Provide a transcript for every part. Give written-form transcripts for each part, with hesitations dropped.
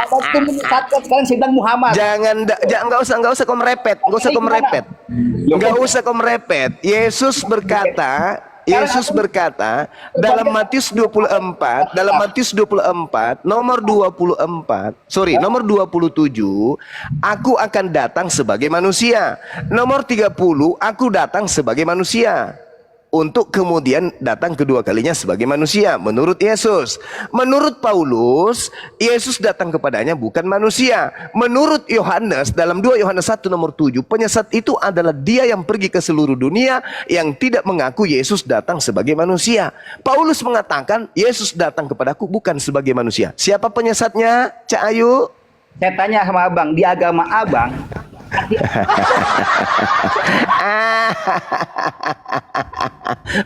Abang itu menyesatkan, sekarang saya bilang Muhammad. Jangan, nggak usah kau merepet, nggak usah kau merepet. Yesus berkata dalam Matius 24, nomor 27, aku akan datang sebagai manusia. Nomor 30, aku datang sebagai manusia. Untuk kemudian datang kedua kalinya sebagai manusia. Menurut Yesus. Menurut Paulus, Yesus datang kepadanya bukan manusia. Menurut Yohanes, dalam 2 Yohanes 1 nomor 7, penyesat itu adalah dia yang pergi ke seluruh dunia, yang tidak mengaku Yesus datang sebagai manusia. Paulus mengatakan, Yesus datang kepadaku bukan sebagai manusia. Siapa penyesatnya, Cak Ayu? Saya tanya sama abang, di agama abang,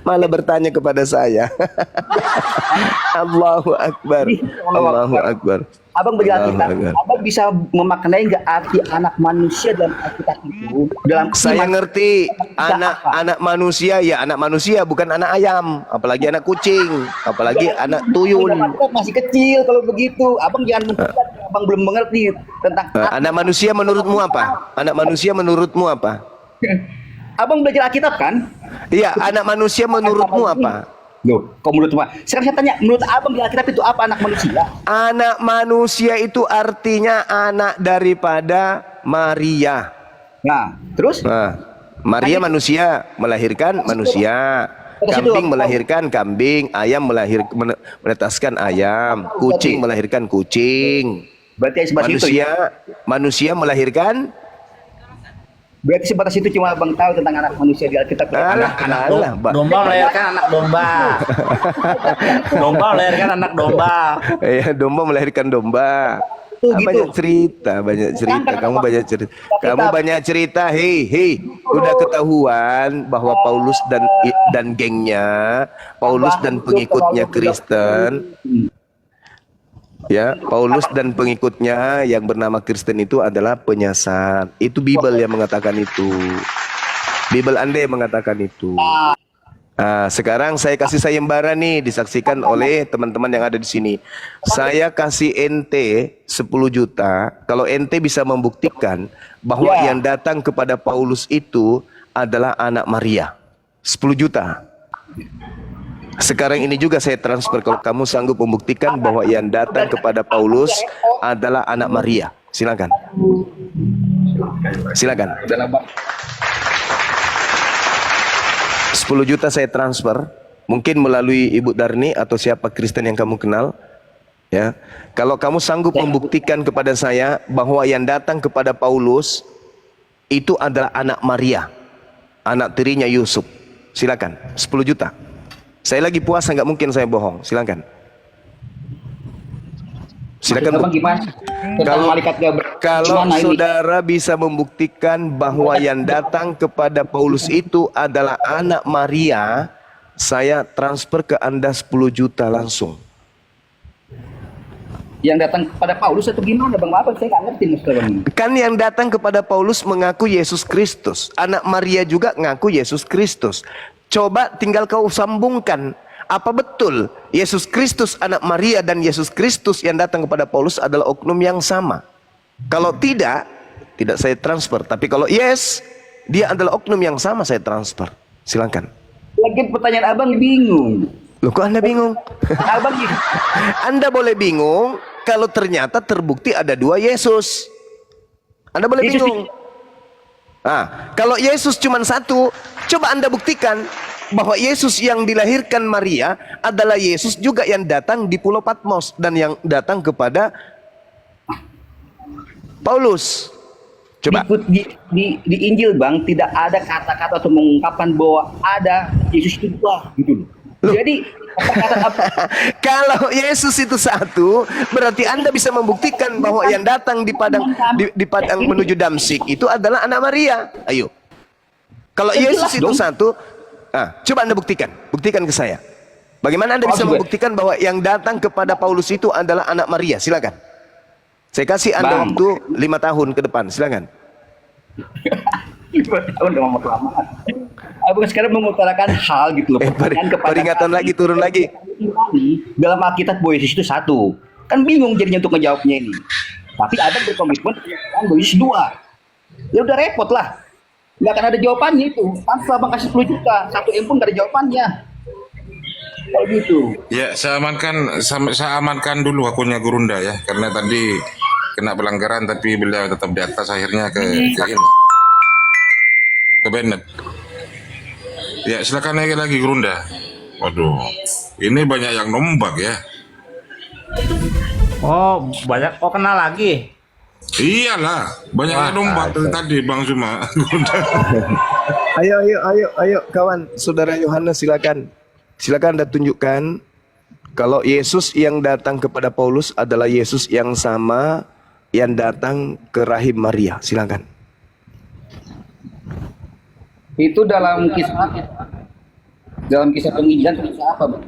malah bertanya kepada saya. Allahu Akbar. Allahu Akbar. abang belajar kita, abang bisa memaknai nggak arti anak manusia dalam Alkitab itu? Saya ngerti anak manusia, ya anak manusia, bukan anak ayam, apalagi anak kucing, apalagi anak tuyul. Masih kecil kalau begitu, abang jangan mengatakan abang belum mengerti tentang anak manusia. Menurutmu apa? Anak manusia menurutmu apa? Abang belajar Alkitab kan? Iya, anak manusia menurutmu apa? Loh, kok menurut abang? Sekarang saya tanya, menurut abang di Alkitab itu apa anak manusia? Anak manusia itu artinya anak daripada Maria. Nah, terus? Nah, Maria manusia, melahirkan manusia. Kambing melahirkan kambing, ayam menetaskan ayam, kucing melahirkan kucing. Berarti sebatas itu ya? Manusia melahirkan. Berarti sebatas itu cuma abang tahu tentang anak manusia di Alkitab. Domba melahirkan anak domba. Domba melahirkan anak domba. Iya, domba melahirkan domba. Banyak cerita. Kamu banyak cerita. Hei, udah ketahuan bahwa Paulus dan gengnya, Paulus dan pengikutnya Kristen. Ya, Paulus dan pengikutnya yang bernama Kristen itu adalah penyesat. Itu Bible yang mengatakan itu. Bible Anda yang mengatakan itu. Nah, sekarang saya kasih sayembara nih, disaksikan oleh teman-teman yang ada di sini. Saya kasih ente 10 juta kalau ente bisa membuktikan bahwa yang datang kepada Paulus itu adalah anak Maria. 10 juta. Sekarang ini juga saya transfer kalau kamu sanggup membuktikan bahwa yang datang kepada Paulus adalah anak Maria. Silakan. Silakan. 10 juta saya transfer, mungkin melalui Ibu Darni atau siapa Kristen yang kamu kenal. Ya. Kalau kamu sanggup membuktikan kepada saya bahwa yang datang kepada Paulus itu adalah anak Maria, anak tirinya Yusuf. Silakan. 10 juta. Saya lagi puasa, nggak mungkin saya bohong. Silakan. Silakan. Kalau saudara bisa membuktikan bahwa yang datang kepada Paulus itu adalah anak Maria, saya transfer ke Anda 10 juta langsung. Yang datang kepada Paulus atau gimana Bang? Apa saya nggak ngerti Bang. Kan yang datang kepada Paulus mengaku Yesus Kristus. Anak Maria juga ngaku Yesus Kristus. Coba tinggal kau sambungkan. Apa betul Yesus Kristus anak Maria dan Yesus Kristus yang datang kepada Paulus adalah oknum yang sama? Kalau tidak saya transfer. Tapi kalau yes, dia adalah oknum yang sama, saya transfer. Silakan. Lagi pertanyaan abang bingung. Loh, kok Anda bingung? Abang Anda boleh bingung kalau ternyata terbukti ada 2 Yesus. Anda boleh bingung. Nah, kalau Yesus cuma 1, coba Anda buktikan bahwa Yesus yang dilahirkan Maria adalah Yesus juga yang datang di Pulau Patmos dan yang datang kepada Paulus. Coba. Di Injil Bang tidak ada kata-kata atau mengungkapkan bahwa ada Yesus itu 2 gitu loh. Jadi kalau Yesus itu 1, berarti Anda bisa membuktikan bahwa yang datang di padang menuju Damsyik itu adalah anak Maria. Ayo. Kalau Yesus itu 1, coba Anda buktikan ke saya. Bagaimana Anda bisa membuktikan bahwa yang datang kepada Paulus itu adalah anak Maria? Silakan. Saya kasih Anda waktu 5 tahun ke depan. Silakan. 5 tahun lama-lama. Abang sekarang mengutarakan hal gitu loh. Peringatan lagi, turun lagi. Dalam Alkitab bahwa Yesus itu 1. Kan bingung jadinya untuk ngejawabnya ini. Tapi Adam berkomitmen bahwa Yesus 2. Ya udah repot lah. Nggak akan ada jawabannya itu. Pantas abang kasih 10 juta, 1 M pun nggak ada jawabannya. Kayak gitu. Ya, saya amankan dulu akunnya Gurunda ya, karena tadi kena pelanggaran tapi beliau tetap di atas, akhirnya ke ini, ke Bennett. Ya, silakan lagi Gurunda. Waduh, ini banyak yang nombak ya. Oh, banyak. Oh, kenal lagi. Iyalah, banyak yang nombak dari tadi Bang Suma. Gurunda. Ayo kawan, saudara Yohanes silakan. Silakan Anda tunjukkan kalau Yesus yang datang kepada Paulus adalah Yesus yang sama yang datang ke rahim Maria. Silakan. Itu dalam kisah penginjilan kisah apa, Bang?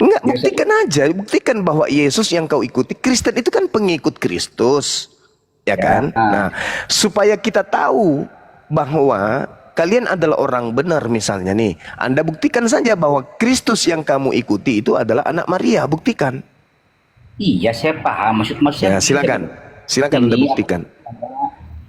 Enggak, buktikan aja, buktikan bahwa Yesus yang kau ikuti, Kristen itu kan pengikut Kristus, ya kan? Nah, supaya kita tahu bahwa kalian adalah orang benar misalnya nih, Anda buktikan saja bahwa Kristus yang kamu ikuti itu adalah anak Maria, buktikan. Iya, saya paham maksudnya. Ya, silakan Anda buktikan.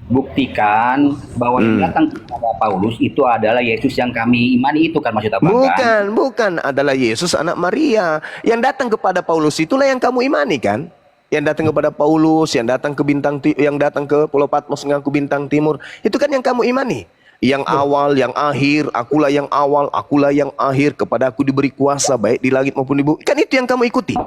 Buktikan bahwa yang datang kepada Paulus itu adalah Yesus yang kami imani, itu kan maksud abang? Bukan adalah Yesus anak Maria. Yang datang kepada Paulus itulah yang kamu imani kan? Yang datang kepada Paulus, yang datang ke Pulau Patmos mengaku bintang timur, itu kan yang kamu imani. Yang awal, yang akhir, akulah yang awal, akulah yang akhir, kepada aku diberi kuasa baik di langit maupun di bumi. Kan itu yang kamu ikuti.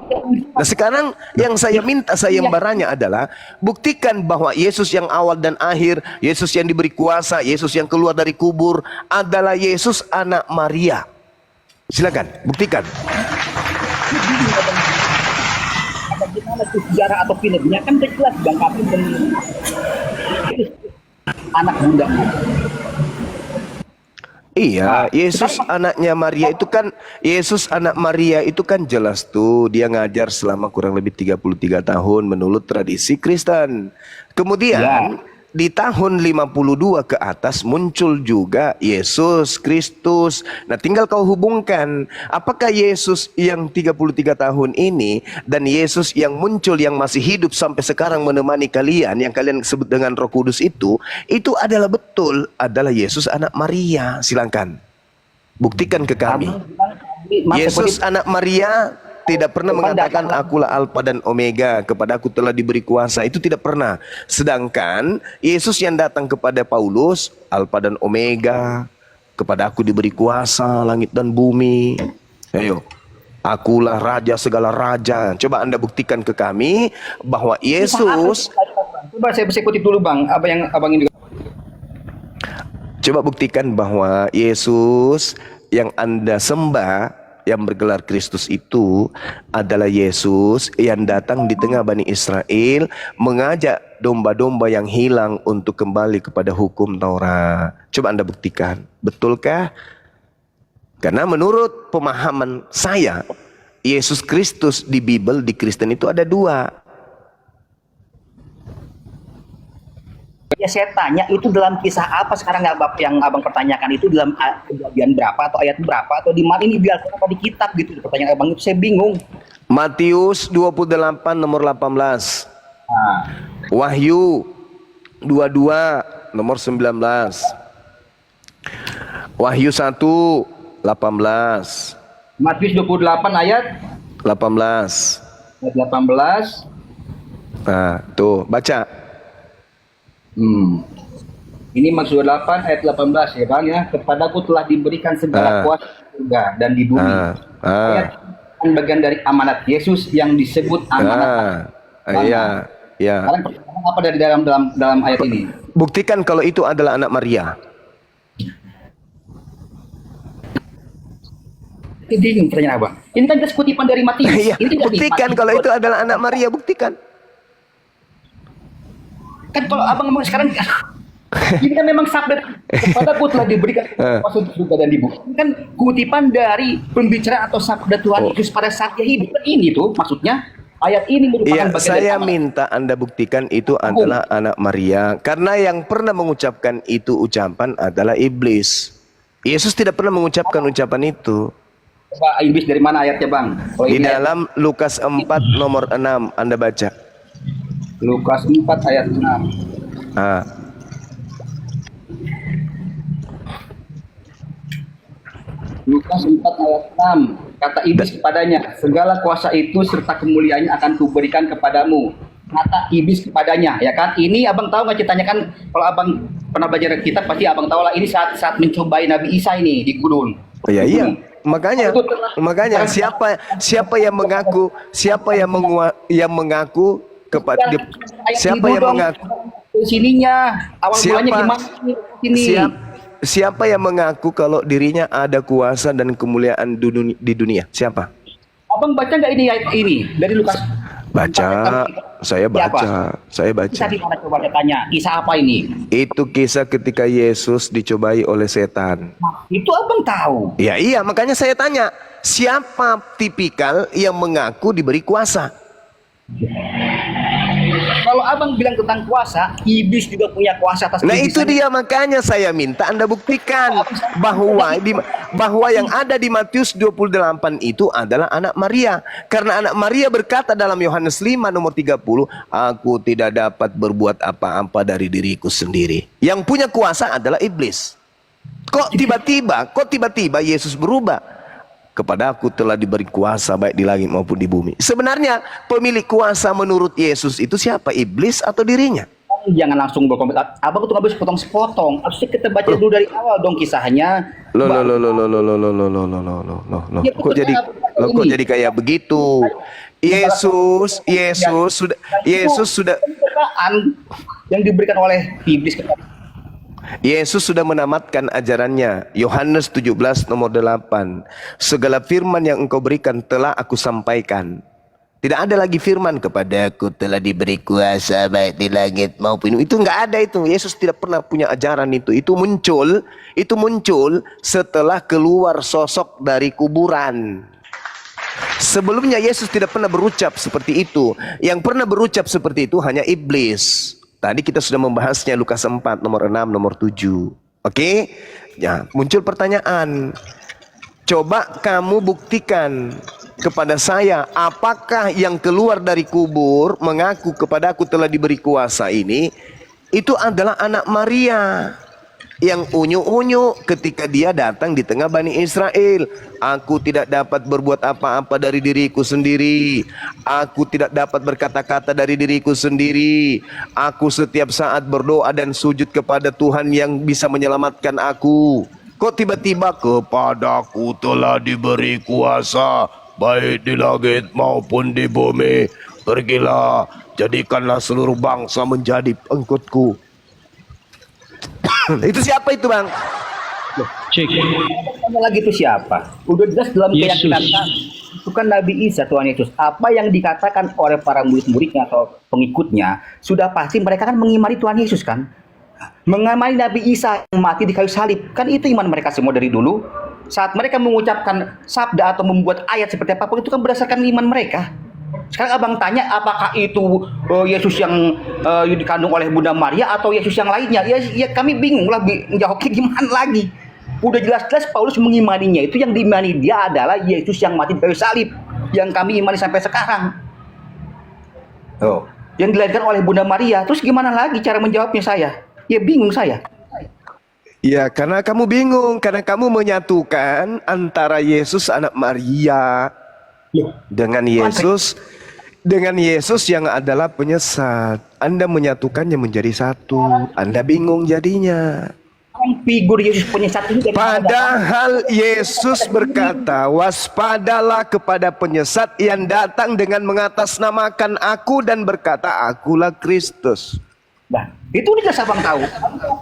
Nah sekarang yang saya minta sayembaranya adalah buktikan bahwa Yesus yang awal dan akhir, Yesus yang diberi kuasa, Yesus yang keluar dari kubur adalah Yesus anak Maria. Silakan, buktikan. Bagaimana sejarah atau filmnya kan jelas Bang Kapten dan anak bunda. Iya, Yesus anaknya Maria itu kan, Yesus anak Maria itu kan jelas tuh, dia ngajar selama kurang lebih 33 tahun menurut tradisi Kristen. Kemudian di tahun 52 ke atas muncul juga Yesus Kristus. Nah tinggal kau hubungkan, apakah Yesus yang 33 tahun ini dan Yesus yang muncul yang masih hidup sampai sekarang menemani kalian, yang kalian sebut dengan Roh Kudus itu adalah betul adalah Yesus anak Maria. Silakan buktikan ke kami. Yesus anak Maria tidak pernah mengatakan akulah Alfa dan Omega, kepada aku telah diberi kuasa. Itu tidak pernah. Sedangkan Yesus yang datang kepada Paulus, Alfa dan Omega, kepada aku diberi kuasa langit dan bumi. Ayo, akulah raja segala raja. Coba Anda buktikan ke kami bahwa Yesus. Coba saya bisa kutip dulu Bang, apa yang abang ini. Coba buktikan bahwa Yesus yang Anda sembah, yang bergelar Kristus itu adalah Yesus yang datang di tengah Bani Israel mengajak domba-domba yang hilang untuk kembali kepada hukum Taurat. Coba Anda buktikan, betulkah? Karena menurut pemahaman saya, Yesus Kristus di Bible, di Kristen itu ada 2. Ya saya tanya itu dalam kisah apa sekarang yang abang pertanyakan itu dalam kejadian berapa atau ayat berapa atau di mana ini biar apa di kitab gitu, pertanyaan abang itu saya bingung. Matius 28 nomor 18. Wahyu 22 nomor 19. Wahyu 1 18. Matius 28 ayat 18. Ayat 18. Nah, tuh baca. Ini maksud 8 ayat 18 ya Bang ya. Kepadaku telah diberikan segala kuasa di surga dan di bumi. Ayat bagian dari amanat Yesus yang disebut amanat. Iya. Kalian pertanyaan apa dari dalam ayat ini? Buktikan kalau itu adalah anak Maria. Ini pertanyaan Abang. Ini kan jelas kutipan dari Matius. Iya, buktikan kalau itu adalah anak Maria, buktikan. Kan kalau abang ngomong sekarang ini kan memang sabda kepadaku telah diberikan kuasa untuk surga dan di bumi. Ini kan kutipan dari pembicaraan atau sabda Tuhan Yesus pada saat dia hidup. Kan ini tuh maksudnya ayat ini merupakan bagian saya minta Anda buktikan itu adalah anak Maria, karena yang pernah mengucapkan itu ucapan adalah iblis. Yesus tidak pernah mengucapkan ucapan itu. Coba iblis dari mana ayatnya Bang? Kalau Di ini dalam Lukas 4 nomor 6 Anda baca. Lukas 4 ayat 6. Ah. Lukas 4 ayat 6. Kata iblis kepadanya, segala kuasa itu serta kemuliaannya akan kuberikan kepadamu. Kata iblis kepadanya, ya kan? Ini abang tahu nggak ceritanya kan? Kalau abang pernah belajar kitab pasti abang tahu lah. Ini saat mencobai Nabi Isa ini di gurun. Oh, iya iya. Makanya siapa yang mengaku kepada siapa yang mengaku sininya awal mulanya gimana ini? Siapa yang mengaku kalau dirinya ada kuasa dan kemuliaan di dunia? Siapa? Abang baca nggak ini ayat ini dari Lukas? Baca, saya baca. Kisah di mana coba tanya? Kisah apa ini? Itu kisah ketika Yesus dicobai oleh setan. Nah, itu abang tahu. Ya iya, makanya saya tanya, siapa tipikal yang mengaku diberi kuasa? Kalau abang bilang tentang kuasa, iblis juga punya kuasa atas Nah iblis. itu dia, makanya saya minta Anda buktikan bahwa yang ada di Matius 28 itu adalah anak Maria. Karena anak Maria berkata dalam Yohanes 5 nomor 30, aku tidak dapat berbuat apa-apa dari diriku sendiri. Yang punya kuasa adalah iblis. Kok tiba-tiba Yesus berubah? Kepada aku telah diberi kuasa baik di langit maupun di bumi. Sebenarnya pemilik kuasa menurut Yesus itu siapa? Iblis atau dirinya? Jangan langsung berkomentar. Abang tuh nggak bisa potong-sepotong. Harusnya kita baca dulu dari awal dong kisahnya. Loh. Kok jadi kayak begitu? Yesus sudah yang diberikan oleh iblis kepada Yesus sudah menamatkan ajarannya. Yohanes 17 nomor 8. Segala firman yang engkau berikan telah aku sampaikan. Tidak ada lagi firman kepadaku telah diberi kuasa baik di langit maupun itu enggak ada itu. Yesus tidak pernah punya ajaran itu. Itu muncul setelah keluar sosok dari kuburan. Sebelumnya Yesus tidak pernah berucap seperti itu. Yang pernah berucap seperti itu hanya iblis. Tadi kita sudah membahasnya Lukas 4 nomor 6 nomor 7. Oke? Ya, muncul pertanyaan. Coba kamu buktikan kepada saya, apakah yang keluar dari kubur mengaku kepadaku telah diberi kuasa ini itu adalah anak Maria yang unyu-unyu ketika dia datang di tengah Bani Israel. Aku tidak dapat berbuat apa-apa dari diriku sendiri. Aku tidak dapat berkata-kata dari diriku sendiri. Aku setiap saat berdoa dan sujud kepada Tuhan yang bisa menyelamatkan aku. Kok tiba-tiba kepadaku telah diberi kuasa baik di langit maupun di bumi. Pergilah, jadikanlah seluruh bangsa menjadi pengikutku. Itu siapa itu, Bang? Cek. Tanya lagi itu siapa? Udah jelas dalam keyakinan itu kan Nabi Isa Tuhan Yesus. Apa yang dikatakan oleh para murid-muridnya atau pengikutnya sudah pasti mereka kan mengimani Tuhan Yesus kan? Mengimani Nabi Isa yang mati di kayu salib. Kan itu iman mereka semua dari dulu. Saat mereka mengucapkan sabda atau membuat ayat seperti apapun itu kan berdasarkan iman mereka. Sekarang abang tanya apakah itu Yesus yang dikandung oleh Bunda Maria atau Yesus yang lainnya? Ya kami bingung lah menjawabnya gimana lagi. Udah jelas-jelas Paulus mengimaninya. Itu yang diimani dia adalah Yesus yang mati di kayu salib. Yang kami imani sampai sekarang. Oh, yang dilahirkan oleh Bunda Maria. Terus gimana lagi cara menjawabnya saya? Ya bingung saya. Ya, karena kamu bingung, karena kamu menyatukan antara Yesus anak Maria dengan Yesus yang adalah penyesat. Anda menyatukannya menjadi satu. Anda bingung jadinya. Figur Yesus penyesat ini Padahal Yesus berkata, waspadalah kepada penyesat yang datang dengan mengatasnamakan aku dan berkata, akulah Kristus. Nah, itu udah abang tahu.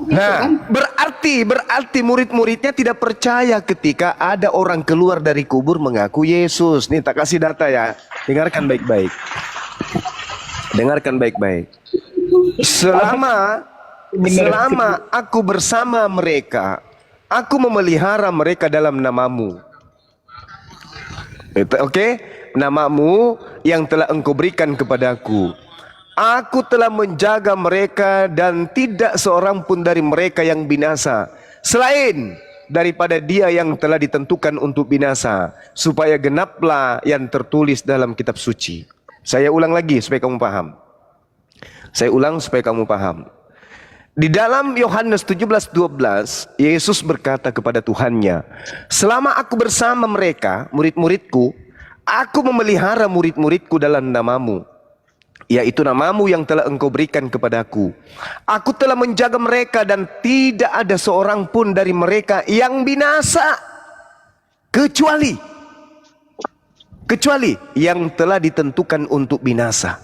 Nah, berarti murid-muridnya tidak percaya ketika ada orang keluar dari kubur mengaku Yesus. Nih, tak kasih data ya. Dengarkan baik-baik. Dengarkan baik-baik. Selama aku bersama mereka, aku memelihara mereka dalam namamu. Oke? Namamu yang telah engkau berikan kepadaku. Aku telah menjaga mereka dan tidak seorang pun dari mereka yang binasa. Selain daripada dia yang telah ditentukan untuk binasa, supaya genaplah yang tertulis dalam kitab suci. Saya ulang lagi supaya kamu paham. Saya ulang supaya kamu paham. Di dalam Yohanes 17:12, Yesus berkata kepada Tuhannya, selama aku bersama mereka, murid-muridku, aku memelihara murid-muridku dalam namamu, yaitu namamu yang telah engkau berikan kepadaku. Aku telah menjaga mereka dan tidak ada seorang pun dari mereka yang binasa, kecuali yang telah ditentukan untuk binasa,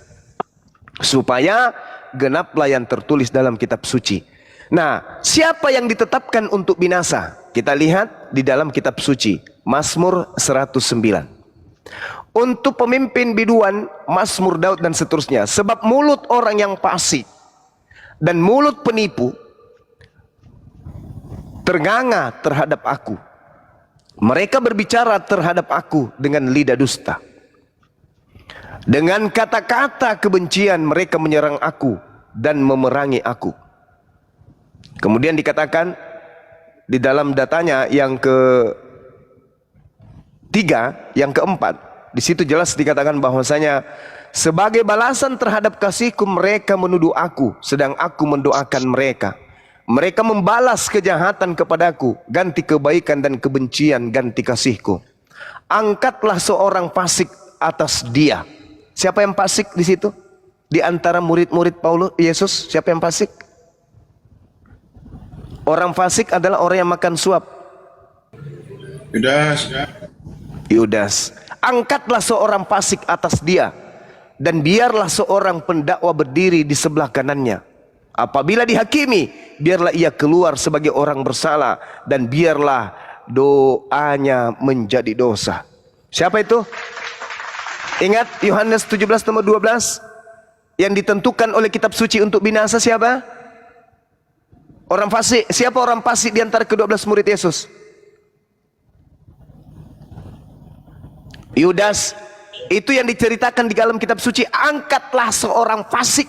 supaya genaplah yang tertulis dalam kitab suci. Nah, siapa yang ditetapkan untuk binasa? Kita lihat di dalam kitab suci, Mazmur 109. Untuk pemimpin biduan, Mazmur Daud dan seterusnya. Sebab mulut orang yang fasik dan mulut penipu ternganga terhadap aku. Mereka berbicara terhadap aku dengan lidah dusta. Dengan kata-kata kebencian mereka menyerang aku dan memerangi aku. Kemudian dikatakan di dalam datanya yang keempat, di situ jelas dikatakan bahwasanya sebagai balasan terhadap kasihku mereka menuduh aku, sedang aku mendoakan mereka. Mereka membalas kejahatan kepadaku, ganti kebaikan dan kebencian ganti kasihku. Angkatlah seorang fasik atas dia. Siapa yang fasik di situ? Di antara murid-murid Paulus Yesus, siapa yang fasik? Orang fasik adalah orang yang makan suap. Yudas. Angkatlah seorang fasik atas dia, dan biarlah seorang pendakwa berdiri di sebelah kanannya. Apabila dihakimi, biarlah ia keluar sebagai orang bersalah, dan biarlah doanya menjadi dosa. Siapa itu? Ingat Yohanes 17:12, yang ditentukan oleh kitab suci untuk binasa siapa? Orang fasik. Siapa orang fasik di antara ke-12 murid Yesus? Yudas. Itu yang diceritakan di dalam kitab suci. Angkatlah seorang fasik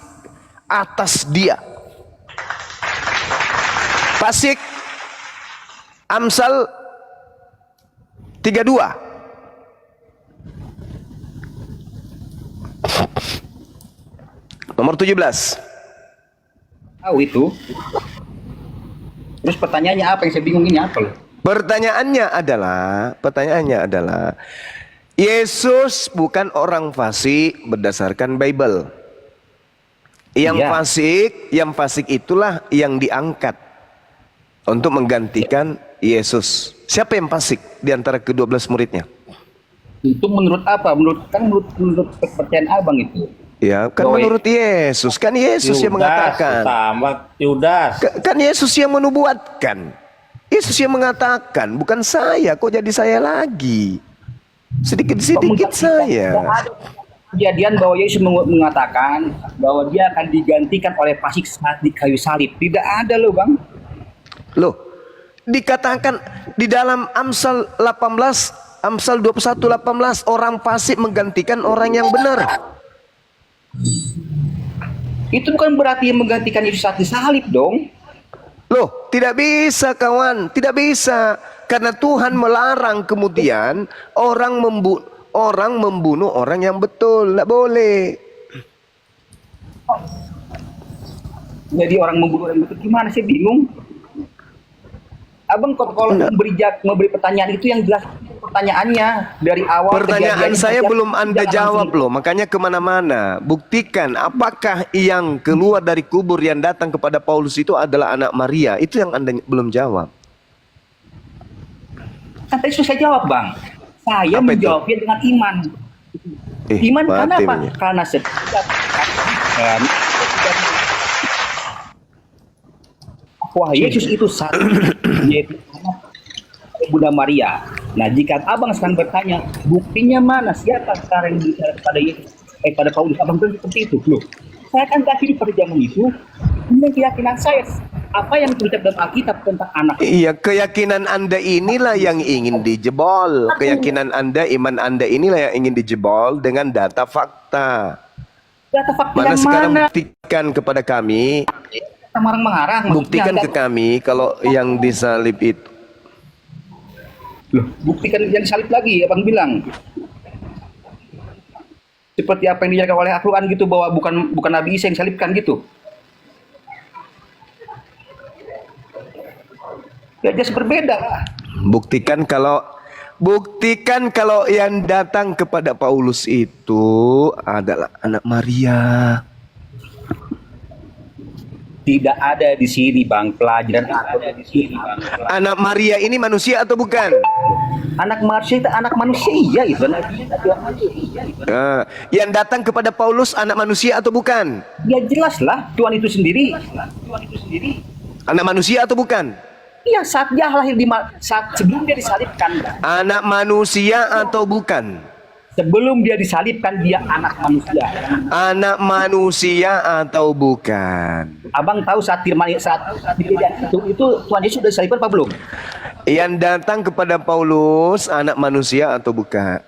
atas dia. Fasik. Amsal 32. Nomor 17. Tahu itu. Terus pertanyaannya apa yang saya bingung ini apa loh? Pertanyaannya adalah Yesus bukan orang fasik berdasarkan Bible. Yang fasik itulah yang diangkat untuk menggantikan Yesus. Siapa yang fasik di antara ke-12 muridnya? Itu menurut apa? Menurut kepercayaan abang itu. Ya, kan menurut Yesus. Kan Yesus yang mengatakan. Yudas. Kan Yesus yang menubuatkan. Yesus yang mengatakan, bukan saya. Kok jadi saya lagi? Sedikit-sedikit saya. Kejadian bahwa Yesus mengatakan bahwa dia akan digantikan oleh fasik saat di kayu salib. Tidak ada loh bang. Loh, dikatakan di dalam Amsal 21:18, orang fasik menggantikan orang yang benar. Itu bukan berarti yang menggantikan Yesus saat disalib dong. Loh, tidak bisa kawan, tidak bisa. Karena Tuhan melarang kemudian orang membunuh orang yang betul, tidak boleh. Jadi orang membunuh orang betul gimana sih, bingung. Abang kalau memberi pertanyaan itu yang jelas pertanyaannya dari awal. Pertanyaan saya belum Anda jawab loh, makanya kemana-mana. Buktikan apakah yang keluar dari kubur yang datang kepada Paulus itu adalah anak Maria. Itu yang Anda belum jawab. Kan tadi sudah saya jawab bang. Saya menjawabnya dengan iman. Iman karena apa? Karena setiap wah Yesus itu satu, yaitu anak Bunda Maria. Nah jika abang sekarang bertanya buktinya mana, siapa sekarang yang bicara kepada Yesus, pada Paulus, abang bilang seperti itu. Loh, saya kan kasih pada zaman itu. Ini keyakinan saya. Apa yang ditulis dalam Alkitab tentang anak? Iya, keyakinan Anda inilah yang ingin dijebol. Keyakinan Anda, iman Anda inilah yang ingin dijebol dengan data fakta. Data fakta Mana yang sekarang mana? buktikan kepada kami. Marang-marang. Buktikan ke kami kalau yang disalib itu. Loh, buktikan yang salib lagi, abang bilang. Seperti apa yang dijaga oleh Al-Quran gitu, bahwa bukan Nabi Isa yang salibkan gitu. Ya jelas berbeda lah. Buktikan kalau yang datang kepada Paulus itu adalah anak Maria. Tidak ada di sini bang pelajaran atau di sini bang. Anak Maria ini manusia atau bukan? Anak manusia itu anak manusia itu. Yang datang kepada Paulus anak manusia atau bukan? Ya jelas lah Tuhan itu sendiri. Anak manusia atau bukan? Iya saat dia lahir saat sebelum dia disalibkan. Anak manusia atau bukan? Sebelum dia disalibkan dia anak manusia. Anak manusia atau bukan? Abang tahu saat kejadian itu Tuhan Yesus sudah disalibkan apa belum? Yang datang kepada Paulus anak manusia atau bukan?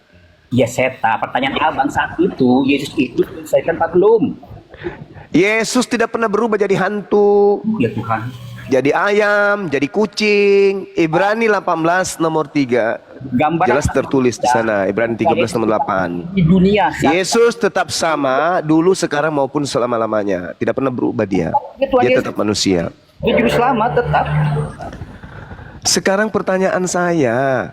Ya seta, pertanyaan abang saat itu Yesus itu disalibkan apa belum? Yesus tidak pernah berubah jadi hantu, Ya Tuhan. jadi ayam, jadi kucing. Ibrani 18 nomor 3. Gambar Jelas tertulis di sana, Ibrani 13 nomor 8. Di dunia Yesus tetap sama dulu, sekarang maupun selama-lamanya. Tidak pernah berubah dia. Dia tetap manusia. Dia juru selamat tetap. Sekarang pertanyaan saya,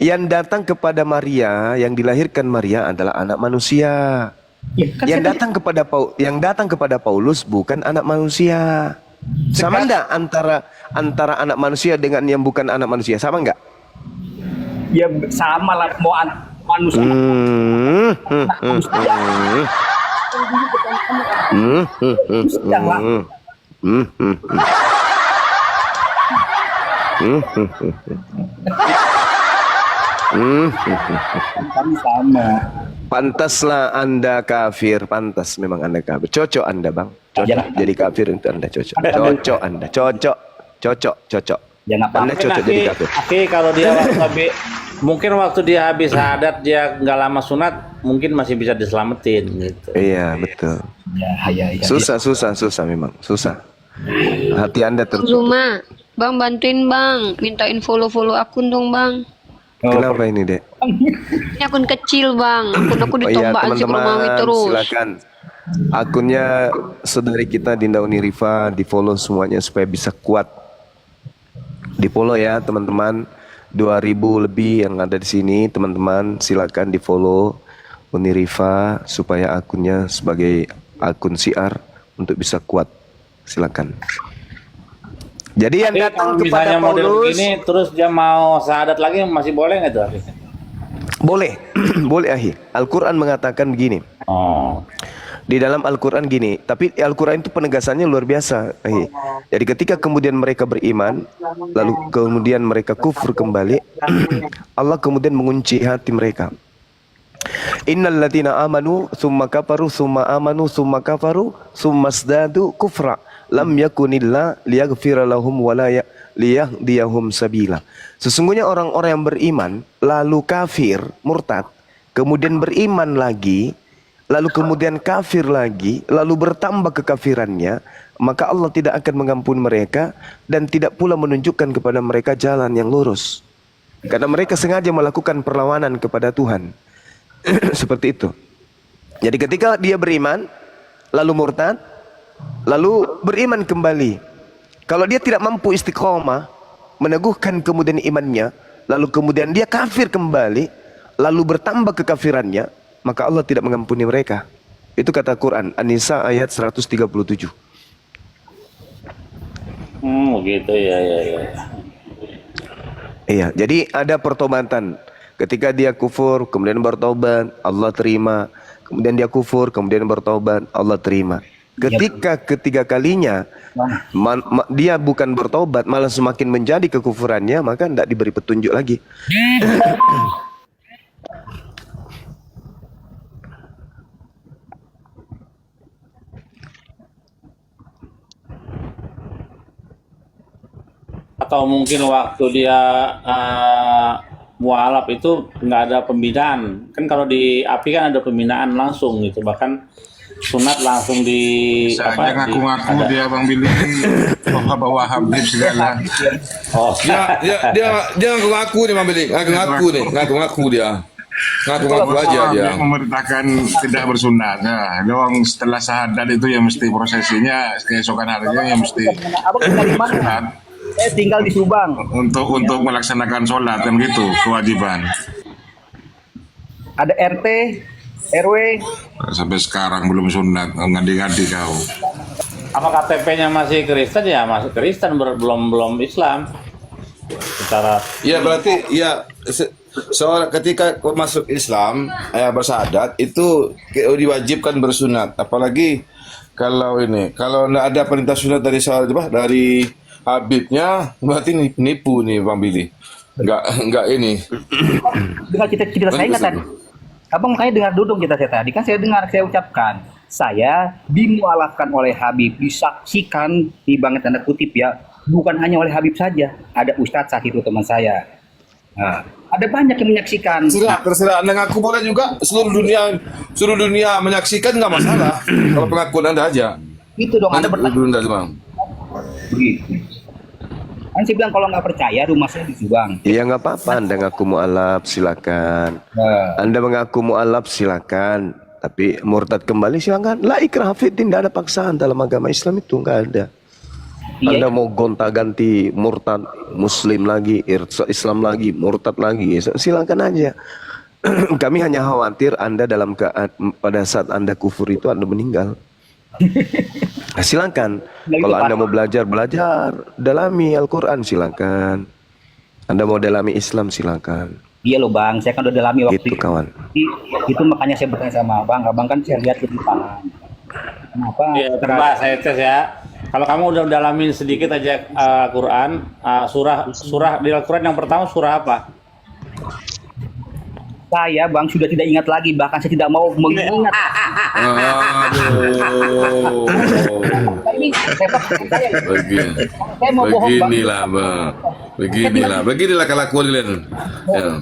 yang datang kepada Maria, yang dilahirkan Maria adalah anak manusia. Ya, kan Yang datang kepada Paulus bukan anak manusia. Sama enggak antara anak manusia dengan yang bukan anak manusia? Sama enggak? Ya sama lah mau manusia. Kami sama. Pantaslah Anda kafir, pantas memang Anda kafir. Cocok Anda, Bang. Cocok jadi kafir untuk Anda, cocok. Cocok Anda, cocok. Jangan Anda cocok jadi kafir. Oke, kalau dia waktu dia habis syahadat, dia nggak lama sunat, mungkin masih bisa diselamatin gitu. Iya, betul. Ya. Susah memang, susah. Hati Anda tertutup. Zuma, Bang bantuin Bang, mintain follow akun dong Bang. Kenapa ini, Dek? Ini akun kecil Bang, akun aku Oh iya, ditombak si Romawi teman-teman, terus. silakan. Akunnya saudari kita Dinda Unirifa, di follow semuanya supaya bisa kuat. Di follow ya teman-teman. 2000 lebih yang ada di sini, teman-teman silakan di follow Unirifa supaya akunnya sebagai akun siar untuk bisa kuat. Silakan. Jadi yang datang Kalau kepada misalnya model Paulus, begini, terus dia mau syahadat lagi, masih boleh nggak tuh? boleh, boleh Ahi. Al-Quran mengatakan begini. Oh. Di dalam Al-Quran gini, tapi Al-Quran itu penegasannya luar biasa. Jadi ketika kemudian mereka beriman, lalu kemudian mereka kufur kembali, Allah kemudian mengunci hati mereka. Innal ladzina amanu tsumma kafaru tsumma amanu tsumma kafaru tsumma zdadu kufra lam yakunillah liyaghfira lahum wa la liyahdiyahum sabila. Sesungguhnya orang-orang yang beriman lalu kafir, murtad, kemudian beriman lagi, lalu kemudian kafir lagi, lalu bertambah kekafirannya, maka Allah tidak akan mengampuni mereka dan tidak pula menunjukkan kepada mereka jalan yang lurus. Karena mereka sengaja melakukan perlawanan kepada Tuhan. Seperti itu. Jadi ketika dia beriman, lalu murtad, lalu beriman kembali. Kalau dia tidak mampu istiqomah, meneguhkan kemudian imannya, lalu kemudian dia kafir kembali, lalu bertambah kekafirannya, maka Allah tidak mengampuni mereka. Itu kata Quran, An-Nisa ayat 137. Begitu ya. Iya, jadi ada pertobatan. Ketika dia kufur, kemudian bertobat, Allah terima. Kemudian dia kufur, kemudian bertobat, Allah terima. Ketika ketiga kalinya dia bukan bertobat, malah semakin menjadi kekufurannya, maka tidak diberi petunjuk lagi. Atau mungkin waktu dia mualaf itu nggak ada pembinaan. Kan kalau di API kan ada pembinaan langsung gitu. Bahkan sunat langsung di Saja ngaku-ngaku dia Bang Billy bawa Habib segala. Oh, Dia ngaku-ngaku nih Bang Billy, ngaku-ngaku dia. Ngaku-ngaku aja dia. Dia memerintahkan tidak bersunat. Nah, doang setelah syahadat itu ya mesti prosesinya keesokan harinya ya mesti Abang tinggal di mana? sunat Saya tinggal di Subang. untuk melaksanakan sholat kan gitu kewajiban. Ada RT, RW. Sampai sekarang belum sunat, ngadi-ngadi kau. apa KTP-nya masih Kristen ya? Masih Kristen, belum Islam. Secara Ya berarti ya seorang ketika masuk Islam bersyahadat itu diwajibkan bersunat, apalagi kalau nggak ada perintah sunat dari Habibnya, berarti nipu nih Bang Billy. Nggak ini. Dengar kita saya nggak tadi. Abang makanya dengar duduk kita saya tadi. Kan saya dengar, saya ucapkan. Saya dimualafkan oleh Habib, disaksikan di banget tanda kutip ya. Bukan hanya oleh Habib saja. Ada Ustadz saat itu teman saya. Nah, ada banyak yang menyaksikan. Terserah Anda ngaku boleh juga, seluruh dunia menyaksikan nggak masalah. Kalau pengakuan Anda aja. Itu dong, Anda bertanya. Bang. Begitu. Kan saya bilang kalau nggak percaya rumah saya di Subang. Ya nggak apa-apa, Anda ngaku mu'alaf silakan. Nah, Anda mengaku mu'alaf silakan. Tapi murtad kembali silakan. La ikraha fiddin, tidak ada paksaan dalam agama Islam itu, nggak ada. iya, Anda mau gonta-ganti murtad Muslim lagi, Islam lagi, murtad lagi, silakan aja. Kami hanya khawatir Anda pada saat Anda kufur itu Anda meninggal. Nah, silakan. Kalau Anda mau belajar, dalami Al-Quran silakan. Anda mau dalami Islam silakan. iya loh Bang, saya kan udah dalami waktu Gitu kawan. Itu makanya saya bertanya sama Abang kan saya lihat lebih paham. Kenapa? ya, coba saya tes ya. Kalau kamu udah dalamin sedikit aja Quran, surah di Al-Quran yang pertama surah apa? Saya Bang sudah tidak ingat lagi, bahkan saya tidak mau mengingat. Aduh. Ini saya mau bohong Bang. Beginilah kelakuan kalian. Ya.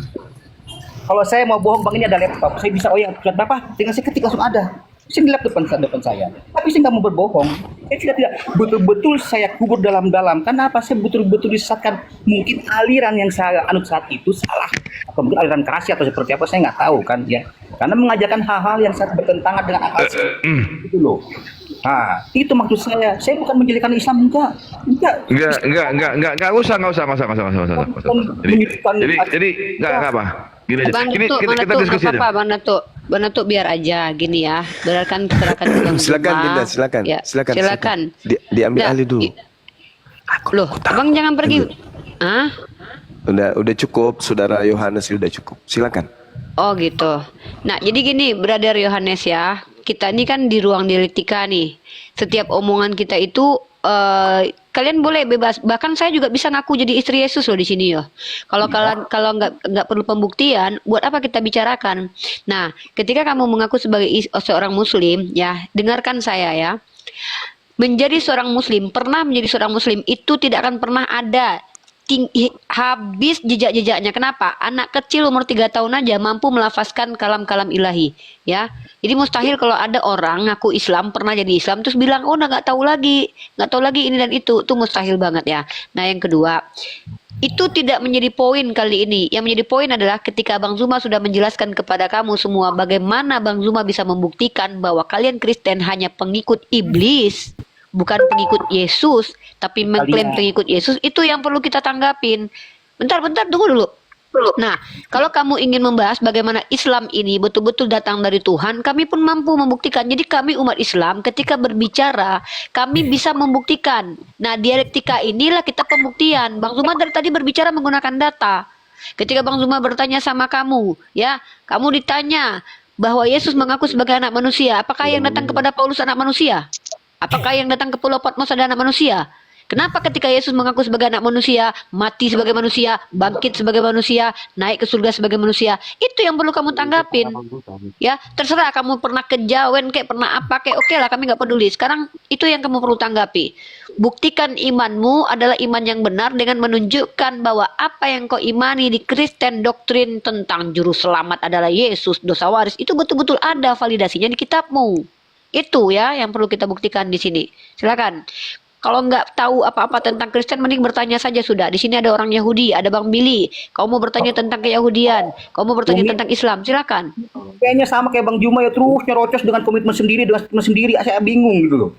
Kalau saya mau bohong Bang, ini ada laptop. Saya bisa surat berapa? Tinggal saya ketik langsung ada. Saya di laptop depan saya. Tapi saya nggak mau berbohong. Saya tidak betul-betul saya kubur dalam-dalam. Kenapa? Saya betul-betul disesatkan. Mungkin aliran yang saya anut saat itu salah. Atau mungkin aliran kerasi atau seperti apa, saya nggak tahu kan ya. Karena mengajarkan hal-hal yang sangat bertentangan dengan akal itu loh. Nah, itu maksud saya. Saya bukan menjelekan Islam, enggak. Enggak usah. Jadi enggak apa. Gini aja. Bang Ini Datuk, kita diskusi aja. Bang Datuk biar aja gini ya. Biarkan serahkan ke Bang Silakan Zuma. Dinda, silakan. Ya, silakan. Diambil Nah, alih dulu. Loh, Abang jangan pergi. Hah? Udah cukup, Saudara Yohanes sudah cukup. Silakan. Oh gitu. Nah, jadi gini, Brother Yohanes ya. Kita ini kan di ruang dialektika nih. Setiap omongan kita itu kalian boleh bebas. Bahkan saya juga bisa ngaku jadi istri Yesus loh di sini ya. Kalau nggak perlu pembuktian, buat apa kita bicarakan? Nah, ketika kamu mengaku sebagai seorang Muslim, ya dengarkan saya ya. Menjadi seorang Muslim, pernah menjadi seorang Muslim itu tidak akan pernah ada habis jejak-jejaknya. Kenapa? Anak kecil umur 3 tahun aja mampu melafazkan kalam-kalam ilahi, ya. Jadi mustahil kalau ada orang ngaku Islam, pernah jadi Islam terus bilang, "Oh, nggak tahu lagi ini dan itu." Itu mustahil banget ya. Nah, yang kedua, itu tidak menjadi poin kali ini. Yang menjadi poin adalah ketika Bang Zuma sudah menjelaskan kepada kamu semua bagaimana Bang Zuma bisa membuktikan bahwa kalian Kristen hanya pengikut iblis, bukan pengikut Yesus, tapi mengklaim pengikut Yesus, itu yang perlu kita tanggapin. Bentar, tunggu dulu. Nah, kalau kamu ingin membahas bagaimana Islam ini betul-betul datang dari Tuhan, kami pun mampu membuktikan. Jadi kami umat Islam ketika berbicara, kami bisa membuktikan. Nah, dialektika inilah kita pembuktian. Bang Zuma dari tadi berbicara menggunakan data. Ketika Bang Zuma bertanya sama kamu, ya, kamu ditanya bahwa Yesus mengaku sebagai anak manusia. Apakah yang datang kepada Paulus anak manusia? Apakah yang datang ke Pulau Patmos ada anak manusia? Kenapa ketika Yesus mengaku sebagai anak manusia, mati sebagai manusia, bangkit sebagai manusia, naik ke surga sebagai manusia? Itu yang perlu kamu tanggapin. Ya, terserah kamu pernah kejawen kayak pernah apa kayak, oke lah, kami nggak peduli. Sekarang itu yang kamu perlu tanggapi. Buktikan imanmu adalah iman yang benar dengan menunjukkan bahwa apa yang kau imani di Kristen doktrin tentang juru selamat adalah Yesus, dosa waris, itu betul-betul ada validasinya di kitabmu. Itu ya yang perlu kita buktikan di sini. Silakan. Kalau nggak tahu apa-apa tentang Kristen, mending bertanya saja sudah. Di sini ada orang Yahudi, ada Bang Billy. Kau mau bertanya tentang keyahudian, kau mau bertanya tentang Islam, silakan. Kayaknya sama kayak Bang Juma ya, terus nyerocos dengan komitmen sendiri, dengan statement sendiri. Saya bingung gitu loh.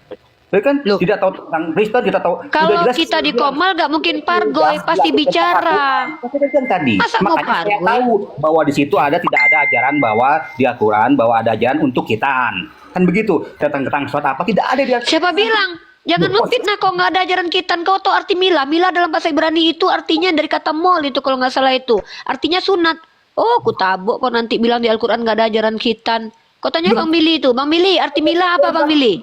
Ya kan? Loh. Tidak tahu tentang Kristen, tidak tahu. Kalau Udah jelas- kita di Komal nggak mungkin pargoy, pasti bicara. Kan tadi. Masa mau Makanya saya pargoy? tahu bahwa di situ tidak ada ajaran bahwa di Al-Quran bahwa ada ajaran untuk kitan. Kan begitu. Tentang surat apa tidak ada di Al-Quran. Siapa bilang? Jangan memfitnah kau nggak ada ajaran kitan. Kau tahu arti mila? Mila dalam bahasa Ibrani itu artinya dari kata mol itu kalau nggak salah itu. Artinya sunat. Oh, ku tabuk kau nanti bilang di Al-Quran nggak ada ajaran kitan. Kau tanya Bang Billy itu. Bang Billy, arti mila apa Bang Billy?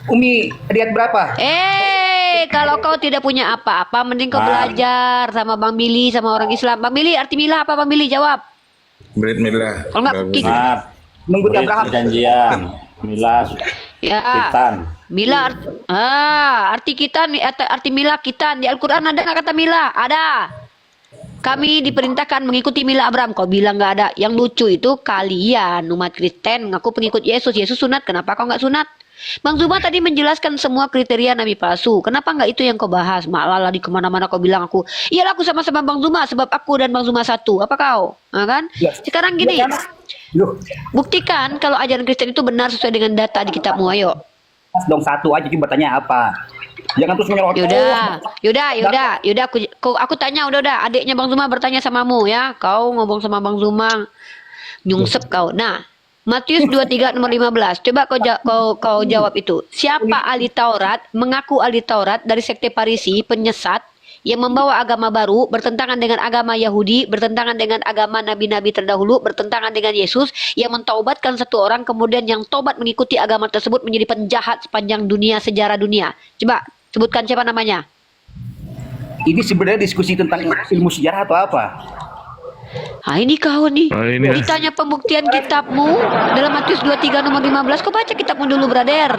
Umi, lihat berapa? Kalau kau tidak punya apa-apa, mending kau belajar sama Bang Billy, sama orang Islam. Bang Billy, arti mila apa Bang Billy? Jawab. Berit milah. Kalau nggak, Sunat, Nunggu berit Abraham. perjanjian, milah, Ya. kitan. Mila, arti kitan, arti mila kitan. Di Al-Quran ada nggak kata mila? Ada. Kami diperintahkan mengikuti mila Abraham. Kau bilang nggak ada. Yang lucu itu kalian umat Kristen ngaku pengikut Yesus. Yesus sunat. Kenapa kau nggak sunat? Bang Zuma tadi menjelaskan semua kriteria nabi palsu. Kenapa nggak itu yang kau bahas? Malah di kemana-mana kau bilang aku. Iyalah aku sama-sama Bang Zuma sebab aku dan Bang Zuma satu. Apa kau? Nah, kan? Ya. Sekarang gini. Loh, Buktikan kalau ajaran Kristen itu benar sesuai dengan data di kitabmu. Ayo. pas dong satu aja coba tanya apa. Jangan terus menyerocos. Yaudah, aku tanya udah, adiknya Bang Zuma bertanya samamu ya. Kau ngomong sama Bang Zuma, nyungsep kau. Nah, Matius 23 nomor 15. Coba kau jawab itu. Siapa ahli Taurat, mengaku ahli Taurat dari sekte Parisi, penyesat, yang membawa agama baru, bertentangan dengan agama Yahudi, bertentangan dengan agama nabi-nabi terdahulu, bertentangan dengan Yesus, yang mentaubatkan satu orang, kemudian yang taubat mengikuti agama tersebut menjadi penjahat sepanjang dunia, sejarah dunia. Coba, sebutkan siapa namanya. Ini sebenarnya diskusi tentang ilmu sejarah atau apa? Ah ini kau nih. Ah, ini. Ditanya pembuktian kitabmu dalam Matius 23 nomor 15. Kau baca kitabmu dulu, brother.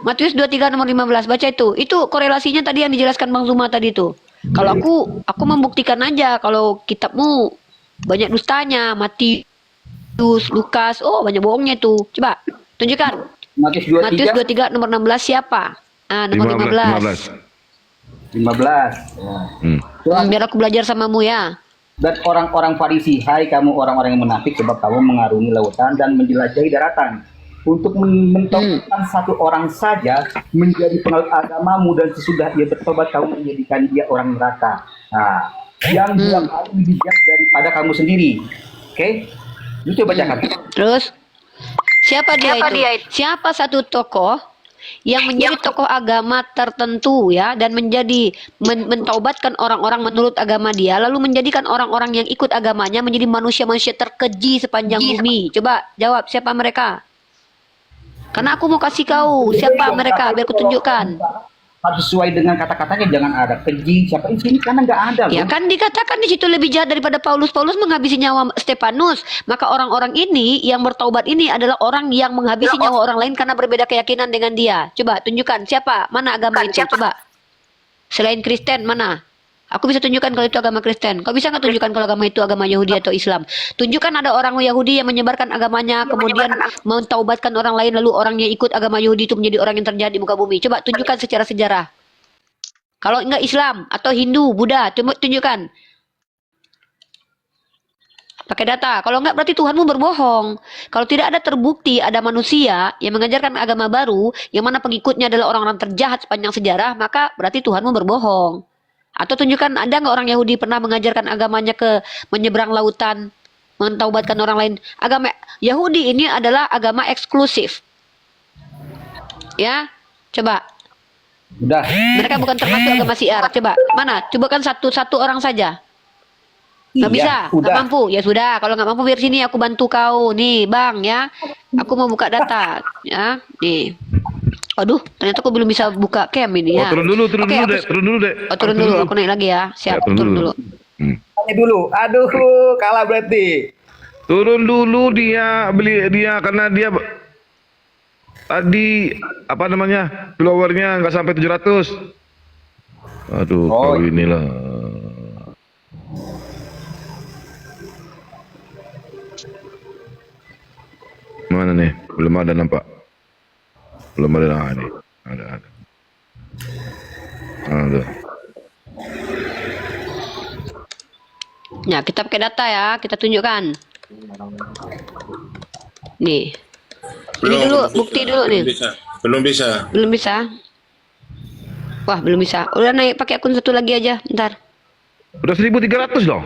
Matius 23 nomor 15, baca itu. Itu korelasinya tadi yang dijelaskan Bang Zuma tadi itu. Kalau aku membuktikan aja kalau kitabmu banyak dustanya, Matius, Lukas, oh banyak bohongnya itu. Coba tunjukkan. Matius Matius 23 23 nomor 16 siapa? Ah, nomor 15. 15. Ya. Biar aku belajar samamu ya. Dan orang-orang Farisi, hai kamu orang-orang yang munafik sebab kamu mengarungi lautan dan menjelajahi daratan untuk mentaubatkan satu orang saja menjadi pengalut agamamu dan sesudah ia bertobat kamu menjadikan dia orang neraka. Nah, yang dua kali lebih bijak daripada kamu sendiri. Oke? Lu coba bacakan. Terus siapa dia itu? Siapa satu tokoh yang menjadi tokoh agama tertentu ya dan menjadi mentaubatkan orang-orang menurut agama dia lalu menjadikan orang-orang yang ikut agamanya menjadi manusia-manusia terkeji sepanjang bumi. Coba jawab siapa mereka? Karena aku mau kasih kau siapa mereka biar aku tunjukkan. Harus sesuai dengan kata-katanya, jangan ada keji siapa di sini karena nggak ada. Ya loh. kan dikatakan di situ lebih jahat daripada Paulus. Paulus menghabisi nyawa Stefanus. Maka orang-orang ini yang bertaubat ini adalah orang yang menghabisi nyawa orang lain karena berbeda keyakinan dengan dia. Coba tunjukkan siapa, mana agama itu? Coba. Selain Kristen mana? Aku bisa tunjukkan kalau itu agama Kristen. Kau bisa nggak tunjukkan kalau agama itu agama Yahudi atau Islam? Tunjukkan ada orang Yahudi yang menyebarkan agamanya, kemudian mentaubatkan orang lain, lalu orang yang ikut agama Yahudi itu menjadi orang yang terjahat di muka bumi. Coba tunjukkan secara sejarah. Kalau enggak Islam atau Hindu, Buddha, coba tunjukkan. Pakai data. Kalau enggak berarti Tuhanmu berbohong. Kalau tidak ada terbukti ada manusia yang mengajarkan agama baru, yang mana pengikutnya adalah orang-orang terjahat sepanjang sejarah, maka berarti Tuhanmu berbohong. Atau tunjukkan ada nggak orang Yahudi pernah mengajarkan agamanya ke menyeberang lautan, mentaubatkan orang lain. Agama Yahudi ini adalah agama eksklusif. Ya, coba. Udah. Mereka bukan termasuk agama Syiar. Coba, mana? Coba kan satu orang saja. Nggak bisa, nggak udah. mampu. Ya sudah, kalau nggak mampu biar sini aku bantu kau. Nih, Bang, ya. Aku mau buka data, ya. Nih. Aduh, ternyata aku belum bisa buka cam ini ya. Turun dulu, Oke, aku- Dek. Oh, turun dulu, aku naik lagi ya. Siap, Ya, turun dulu. Tanya dulu. Aduh, kalah berarti. Turun dulu dia beli dia karena dia tadi apa namanya followernya nggak sampai 700. Aduh, Oh. kau inilah. Mana nih? Belum ada nampak. Belum ada. Nah, ini. Ada. Ada. Ya, kita pakai data ya, kita tunjukkan. Nih. Ini dulu, bukti dulu nih. Belum bisa. Belum bisa. Wah, belum bisa. Udah naik pakai akun satu lagi aja, ntar. Udah 1.300 dong.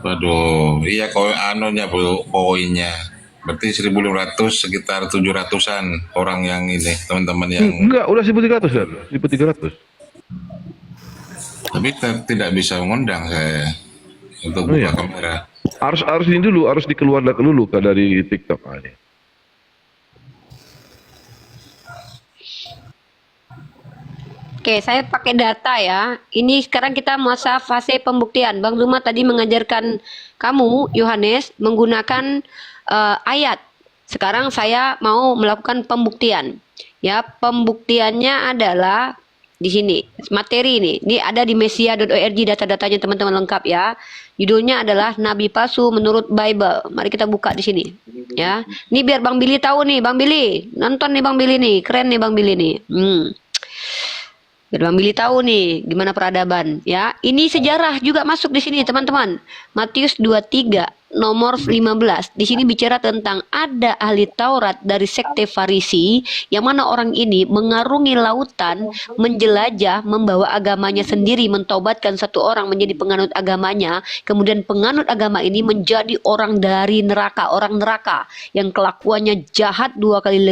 Waduh, iya anunya bu, koinnya. Berarti 1.500 sekitar 700-an orang yang ini, teman-teman yang. Enggak, udah 1.300 kan? 1.300. Tapi tidak bisa mengundang saya untuk Oh, buka iya. kamera. Harus ini dulu, harus dikeluarkan dulu dari TikTok aja. Oke, saya pakai data ya. Ini sekarang kita masa fase pembuktian. Bang Zuma tadi mengajarkan kamu, Yohanes, menggunakan ayat. Sekarang saya mau melakukan pembuktian. Ya, pembuktiannya adalah di sini. Materi ini. Ini ada di mesia.org data-datanya teman-teman lengkap ya. Judulnya adalah Nabi Palsu menurut Bible. Mari kita buka di sini. Ya. Ini biar Bang Billy tahu nih, Bang Billy. Nonton nih Bang Billy nih. Keren nih Bang Billy nih. Biar Bang Billy tahu nih gimana peradaban ya. Ini sejarah juga masuk di sini teman-teman. Matius 23 nomor 15. Di sini bicara tentang ada ahli Taurat dari sekte Farisi yang mana orang ini mengarungi lautan, menjelajah, membawa agamanya sendiri, mentobatkan satu orang menjadi penganut agamanya, kemudian penganut agama ini menjadi orang dari neraka, orang neraka yang kelakuannya jahat dua kali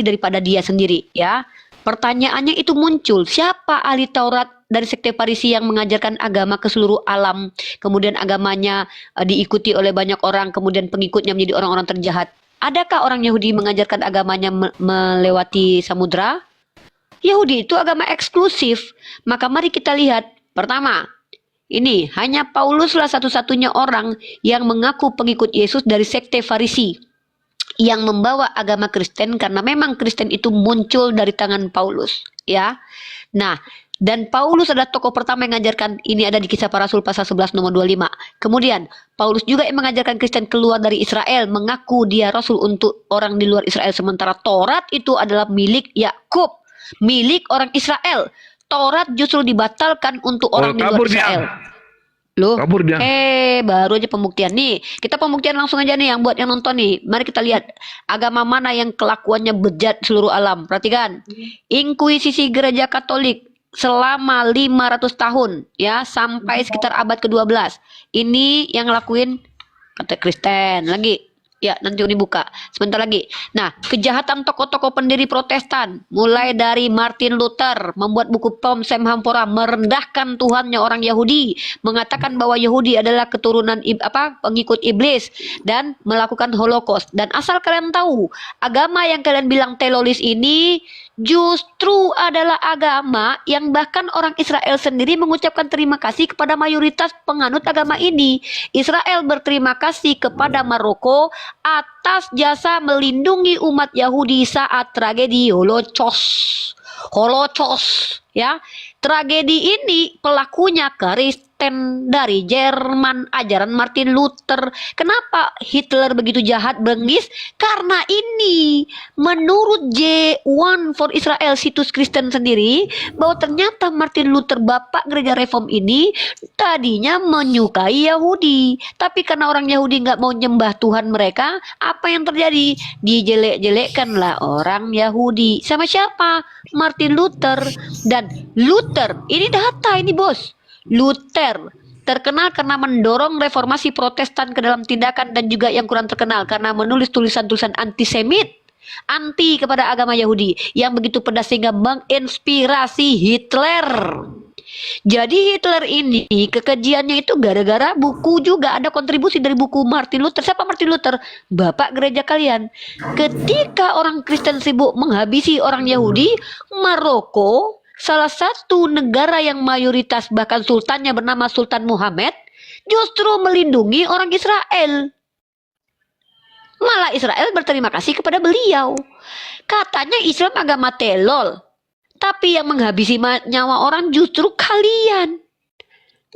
daripada dia sendiri ya. Pertanyaannya itu muncul, siapa ahli Taurat dari sekte Farisi yang mengajarkan agama ke seluruh alam, kemudian agamanya diikuti oleh banyak orang, kemudian pengikutnya menjadi orang-orang terjahat? Adakah orang Yahudi mengajarkan agamanya melewati samudra? Yahudi itu agama eksklusif. Maka mari kita lihat. Pertama, ini hanya Pauluslah satu-satunya orang yang mengaku pengikut Yesus dari sekte Farisi yang membawa agama Kristen, karena memang Kristen itu muncul dari tangan Paulus ya. Nah, dan Paulus adalah tokoh pertama yang mengajarkan ini, ada di Kisah Para Rasul pasal 11 nomor 25. Kemudian Paulus juga yang mengajarkan Kristen keluar dari Israel, mengaku dia rasul untuk orang di luar Israel, sementara Taurat itu adalah milik Yakub, milik orang Israel. Taurat justru dibatalkan untuk orang di luar kabur dia. Israel. Loh, Kabur dia. baru aja pembuktian nih. Kita pembuktian langsung aja nih yang buat yang nonton nih. Mari kita lihat agama mana yang kelakuannya bejat seluruh alam. Perhatikan. Inkuisisi Gereja Katolik selama 500 tahun ya, sampai sekitar abad ke-12. Ini yang ngelakuin kata Kristen lagi. Ya, nanti dibuka sebentar lagi. Nah, kejahatan tokoh-tokoh pendiri Protestan, mulai dari Martin Luther membuat buku Pom Sem Hampora, merendahkan Tuhannya orang Yahudi, mengatakan bahwa Yahudi adalah keturunan pengikut iblis, dan melakukan Holocaust. Dan asal kalian tahu, agama yang kalian bilang telolis ini justru adalah agama yang bahkan orang Israel sendiri mengucapkan terima kasih kepada mayoritas penganut agama ini. Israel berterima kasih kepada Maroko atas jasa melindungi umat Yahudi saat tragedi Holocaust ya. Tragedi ini pelakunya Kristen dari Jerman, ajaran Martin Luther. Kenapa Hitler begitu jahat bengis? Karena ini menurut J1 for Israel, situs Kristen sendiri, bahwa ternyata Martin Luther, bapak gereja reform ini, tadinya menyukai Yahudi, tapi karena orang Yahudi nggak mau nyembah Tuhan mereka, apa yang terjadi? Dijelek-jelekkanlah orang Yahudi. Sama siapa? Martin Luther. Dan Luther, ini data ini bos, Luther terkenal karena mendorong reformasi Protestan ke dalam tindakan, dan juga yang kurang terkenal karena menulis tulisan-tulisan antisemit, anti kepada agama Yahudi yang begitu pedas sehingga menginspirasi Hitler. Jadi Hitler ini kekejiannya itu gara-gara buku, juga ada kontribusi dari buku Martin Luther. Siapa Martin Luther? Bapak gereja kalian. Ketika orang Kristen sibuk menghabisi orang Yahudi, Maroko, salah satu negara yang mayoritas bahkan sultannya bernama Sultan Muhammad, justru melindungi orang Israel. Malah Israel berterima kasih kepada beliau. Katanya Islam agama telol, tapi yang menghabisi nyawa orang justru kalian.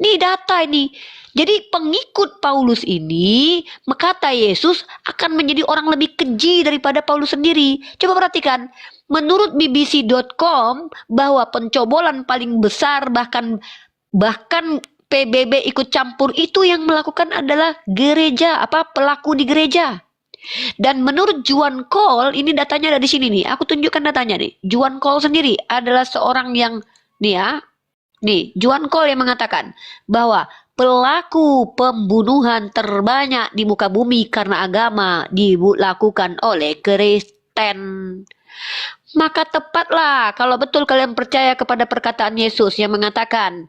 Nih data ini. Jadi pengikut Paulus ini, kata Yesus, akan menjadi orang lebih keji daripada Paulus sendiri. Coba perhatikan, menurut BBC.com bahwa pencobolan paling besar bahkan PBB ikut campur itu yang melakukan adalah gereja, pelaku di gereja. Dan menurut Juan Cole, ini datanya ada di sini nih. Aku tunjukkan datanya nih. Juan Cole sendiri adalah seorang yang Juan Cole yang mengatakan bahwa pelaku pembunuhan terbanyak di muka bumi karena agama dilakukan oleh Kristen. Maka tepatlah kalau betul kalian percaya kepada perkataan Yesus yang mengatakan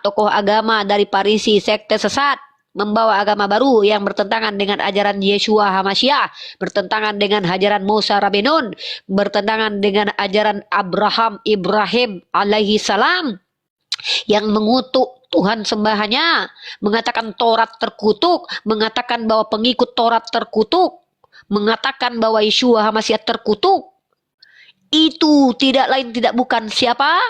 tokoh agama dari Parisi sekte sesat membawa agama baru yang bertentangan dengan ajaran Yeshua HaMashiach, bertentangan dengan ajaran Musa Rabbeinu, bertentangan dengan ajaran Ibrahim alaihi salam yang mengutuk Tuhan sembahannya, mengatakan Taurat terkutuk, mengatakan bahwa pengikut Taurat terkutuk, mengatakan bahwa Yeshua HaMashiach terkutuk. Itu tidak lain tidak bukan siapa?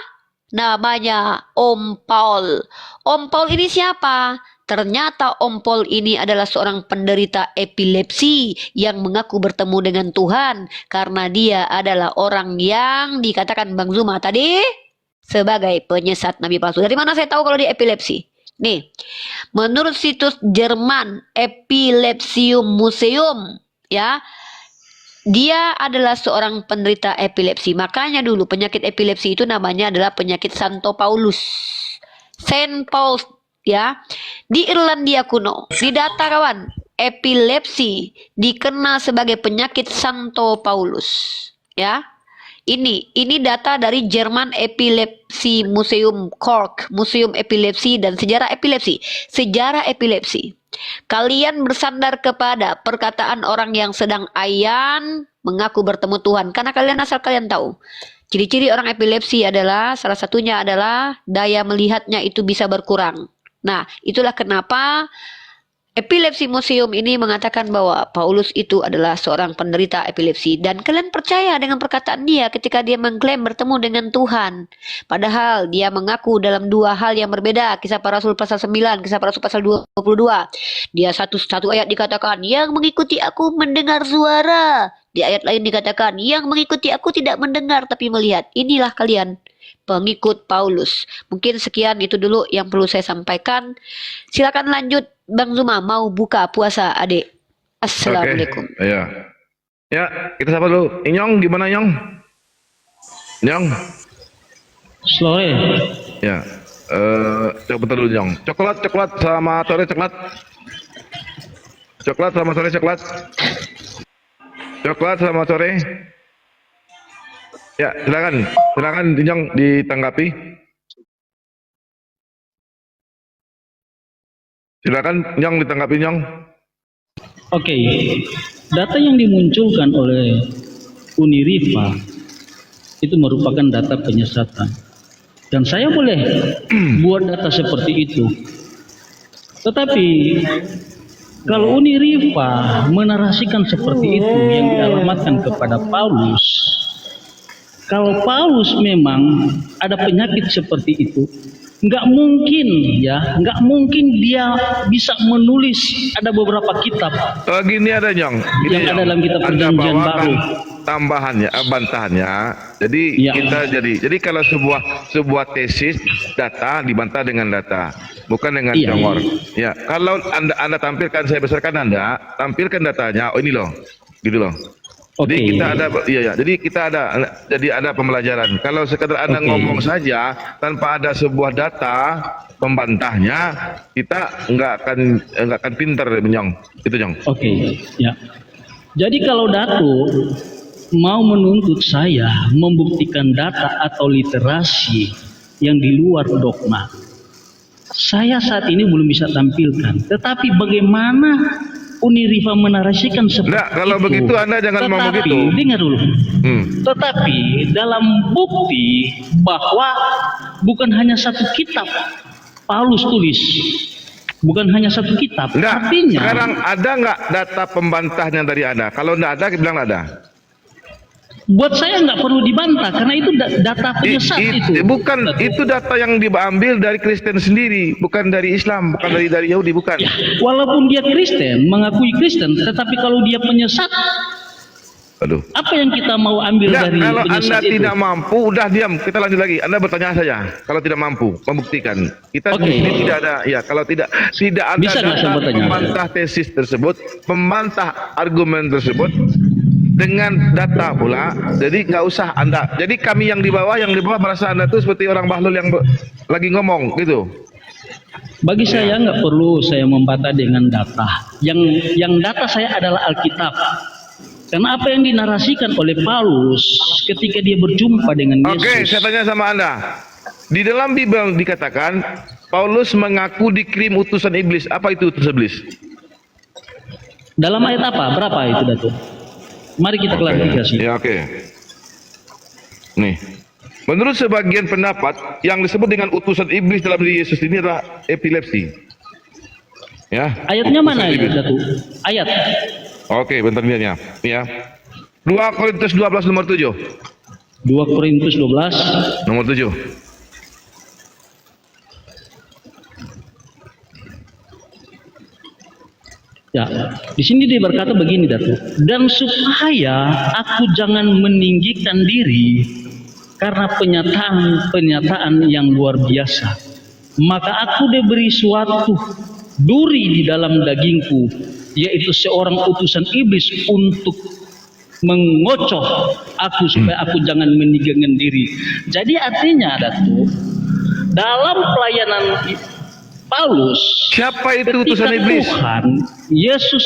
Namanya Om Paul. Om Paul ini siapa? Ternyata Om Paul ini adalah seorang penderita epilepsi yang mengaku bertemu dengan Tuhan karena dia adalah orang yang dikatakan Bang Zuma tadi sebagai penyesat nabi palsu. Dari mana saya tahu kalau dia epilepsi? Nih, menurut situs Jerman Epilepsium Museum, ya, dia adalah seorang penderita epilepsi. Makanya dulu penyakit epilepsi itu namanya adalah penyakit Santo Paulus. Saint Paul, ya. Di Irlandia kuno, di data kawan, epilepsi dikenal sebagai penyakit Santo Paulus, ya. Ini data dari Jerman Epilepsi Museum Cork, Museum Epilepsi dan Sejarah Epilepsi. Sejarah epilepsi. Kalian bersandar kepada perkataan orang yang sedang ayan mengaku bertemu Tuhan. Karena asal kalian tahu, ciri-ciri orang epilepsi adalah salah satunya adalah daya melihatnya itu bisa berkurang. Nah, itulah kenapa Epilepsi Museum ini mengatakan bahwa Paulus itu adalah seorang penderita epilepsi. Dan kalian percaya dengan perkataan dia ketika dia mengklaim bertemu dengan Tuhan. Padahal dia mengaku dalam dua hal yang berbeda. Kisah Para Rasul pasal 9, Kisah Para Rasul pasal 22. Dia satu ayat dikatakan, yang mengikuti aku mendengar suara. Di ayat lain dikatakan, yang mengikuti aku tidak mendengar tapi melihat. Inilah kalian, pengikut Paulus. Mungkin sekian itu dulu yang perlu saya sampaikan. Silakan lanjut Bang Zuma, mau buka puasa adik. Assalamualaikum. Ya. Ya, kita sapa dulu. Inyong gimana Nyong? Nyong. Sore. Ya. Coba dulu Nyong. Coklat sama sore coklat. Coklat sama sore coklat. Coklat sama sore. Ya, silakan Nyong ditanggapi. Silakan Nyong ditanggapi Nyong. Oke. Data yang dimunculkan oleh Unirifa itu merupakan data penyesatan. Dan saya boleh buat data seperti itu. Tetapi kalau Unirifa menarasikan seperti itu yang dialamatkan kepada Paulus, kalau Paulus memang ada penyakit seperti itu, nggak mungkin dia bisa menulis ada beberapa kitab. Gini ada Nyong, Yang ada dalam kitab Perjanjian Baru. Tambahannya, bantahannya. Jadi Ya. jadi kalau sebuah tesis data dibantah dengan data, bukan dengan Iya. jongor. Ya, kalau Anda tampilkan, saya besarkan Anda, tampilkan datanya. Oh ini loh, gitu loh. Oke. Jadi kita ada pembelajaran. Kalau sekedar Anda Oke. ngomong saja tanpa ada sebuah data pembantahnya, kita nggak akan pinter Nyong. Itu Nyong. Oke, ya. Jadi kalau Dato mau menuntut saya membuktikan data atau literasi yang di luar dogma, saya saat ini belum bisa tampilkan. Tetapi bagaimana Unirifa menarasikan seperti Enggak, kalau itu? begitu Anda jangan ngomong Tetapi, gitu. dengar dulu. Hmm. Tetapi dalam bukti bahwa bukan hanya satu kitab Paulus tulis, bukan hanya satu kitab. Enggak, Artinya, sekarang ada nggak data pembantahnya dari Anda? Kalau enggak ada, bilang ada. Buat saya nggak perlu dibantah karena itu data penyesat itu. Bukan, itu data yang diambil dari Kristen sendiri, bukan dari Islam, bukan dari Yahudi, bukan. Ya, walaupun dia Kristen, mengakui Kristen, tetapi kalau dia penyesat, Aduh. apa yang kita mau ambil Enggak, dari kalau penyesat Anda itu? tidak mampu, udah diam. Kita lanjut lagi. Anda bertanya saja. Kalau tidak mampu membuktikan, kita Oke. di sini tidak ada. Ya, kalau tidak ada Bisa nggak saya data bertanya? membantah tesis tersebut, membantah argumen tersebut dengan data pula. Jadi nggak usah Anda. Jadi kami yang di bawah merasa Anda itu seperti orang bahlul yang lagi ngomong gitu. Bagi saya nggak perlu saya membantah dengan data. Yang data saya adalah Alkitab. Karena apa yang dinarasikan oleh Paulus ketika dia berjumpa dengan Yesus. Oke, saya tanya sama Anda. Di dalam Bible dikatakan Paulus mengaku dikirim utusan iblis. Apa itu utusan iblis? Dalam ayat apa? Berapa itu, Datuk? Mari kita klarifikasi. Ya, oke. Nih. Menurut sebagian pendapat, yang disebut dengan utusan iblis dalam diri Yesus ini adalah epilepsi. Ya. Ayatnya mana Utusan itu, iblis. Datuk? Ayat. Oke, bentar lihatnya. Nih ya. 2 Korintus 12 nomor 7. 2 Korintus 12. Nomor 7. Ya, di sini dia berkata begini, Datuk. Dan supaya aku jangan meninggikan diri karena penyataan yang luar biasa, maka aku diberi suatu duri di dalam dagingku, yaitu seorang utusan iblis untuk mengocoh aku supaya aku jangan meninggikan diri. Jadi artinya, Datuk, dalam pelayanan Paulus, Siapa itu ketika utusan iblis? Tuhan Yesus